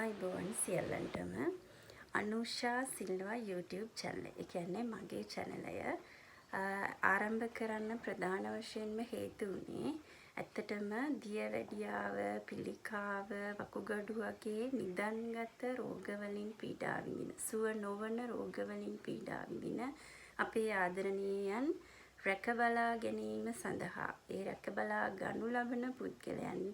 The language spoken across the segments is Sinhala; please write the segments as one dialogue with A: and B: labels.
A: අයිබෝන් සියල්ලන්ටම අනුෂා සිල්වා YouTube channel. ඒ කියන්නේ මගේ channel එක ආරම්භ කරන්න ප්‍රධාන වශයෙන්ම හේතු වුණේ ඇත්තටම දියවැඩියාව, පිළිකාව, වකුගඩු වගේ නිදන්ගත රෝග වලින් පීඩා විඳින, සුව නොවන රෝග වලින් පීඩා විඳින අපේ ආදරණීයයන් රැකබලා ගැනීම සඳහා ඒ රැකබලා ගනු ලබන පුද්ගලයන්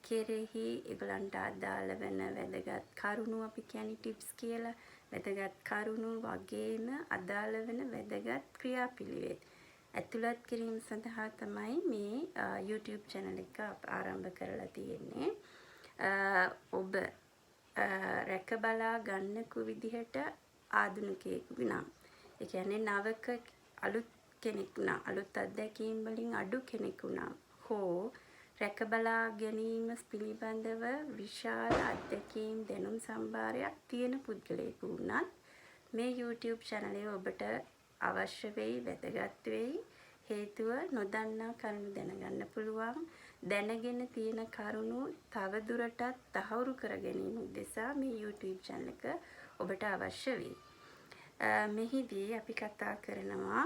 A: කෙරෙහි ඒගොල්ලන්ට අදාළ වෙන වැදගත් කරුණු අපි කියන්නේ ටිප්ස් කියලා වැදගත් කරුණු වගේම අදාළ වෙන වැදගත් ක්‍රියාපිළිවෙත් ඇතුළත් කිරීම සඳහා තමයි මේ YouTube channel එක ආරම්භ කරලා තියෙන්නේ. ඔබ රැකබලා ගන්නකු විදිහට ආධුනිකයෙකු නම් ඒ කියන්නේ නවක අලුත් කෙනෙක් නම් අලුත් අත්දැකීම් වලින් අඩු කෙනෙකු නම් හෝ රැකබලා ගැනීම පිළිබඳව විශාල අත්දැකීම් දැනුම් සම්භාරයක් තියෙන පුද්ගලයෙකු වුණත් මේ YouTube channel එක ඔබට අවශ්‍ය වෙයි, වැදගත් වෙයි. හේතුව නොදන්නා කරුණු දැනගන්න පුළුවන්. දැනගෙන තියෙන කරුණු තව දුරටත් තහවුරු කර ගැනීම උදෙසා මේ YouTube channel එක ඔබට අවශ්‍ය වෙයි. මෙහිදී අපි කතා කරනවා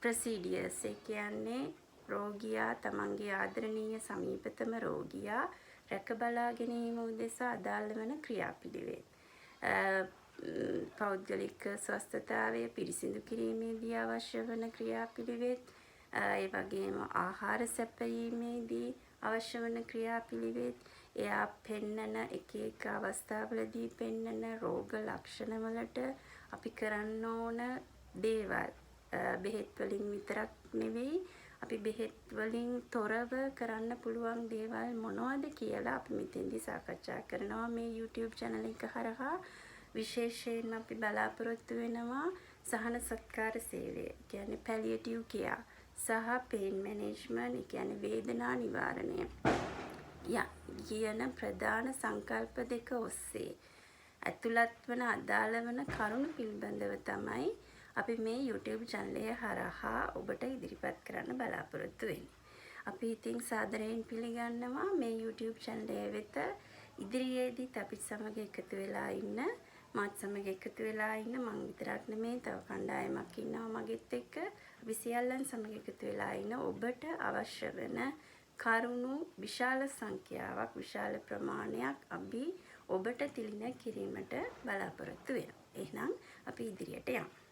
A: procedures ඒ කියන්නේ රෝගියා තමන්ගේ ආදරණීය සමීපතම රෝගියා රැකබලා ගැනීම උදෙසා අදාළ වන ක්‍රියාපිළිවෙත්. පෞද්ගලික ස්වස්ථතාවය පිරිසිදු කිරීමේදී අවශ්‍ය වන ක්‍රියාපිළිවෙත්, ඒ වගේම ආහාර සැපයීමේදී අවශ්‍ය වන ක්‍රියාපිළිවෙත්, එයා පෙන්නන එක අවස්ථාවලදී පෙන්නන රෝග ලක්ෂණ වලට අපි කරන්න ඕන දේවල් බෙහෙත් වලින් විතරක් නෙවෙයි අපි බෙහෙත් වලින් තොරව කරන්න පුළුවන් දේවල් මොනවද කියලා අපි මෙතෙන්දී සාකච්ඡා කරනවා මේ YouTube channel එක හරහා. විශේෂයෙන්ම අපි බලාපොරොත්තු වෙනවා සහන සත්කාර සේවය, කියන්නේ palliative care සහ pain management, කියන්නේ වේදනා නිවාරණය කියන ප්‍රධාන සංකල්ප දෙක ඔස්සේ ඇතුළත් වන අදාළ වන කරුණු පිළිබඳව තමයි අපි මේ YouTube channel එක හරහා ඔබට ඉදිරිපත් කරන්න බලාපොරොත්තු වෙන්නේ. අපි ඉතින් සාදරයෙන් පිළිගන්නවා මේ YouTube channel එක වෙත ඉදිරියේදීත් අපිත් සමග එකතු වෙලා ඉන්න, මාත් සමග එකතු වෙලා ඉන්න. මම විතරක් නෙමෙයි, තව කණ්ඩායමක් ඉන්නවා මගෙත් එක්ක. අපි සියල්ලන් සමග එකතු වෙලා ඉන්න ඔබට අවශ්‍ය වෙන කරුණු විශාල සංඛ්‍යාවක්, විශාල ප්‍රමාණයක් අපි ඔබට තිළින කිරීමට බලාපොරොත්තු වෙනවා. එහෙනම් අපි ඉදිරියට යමු.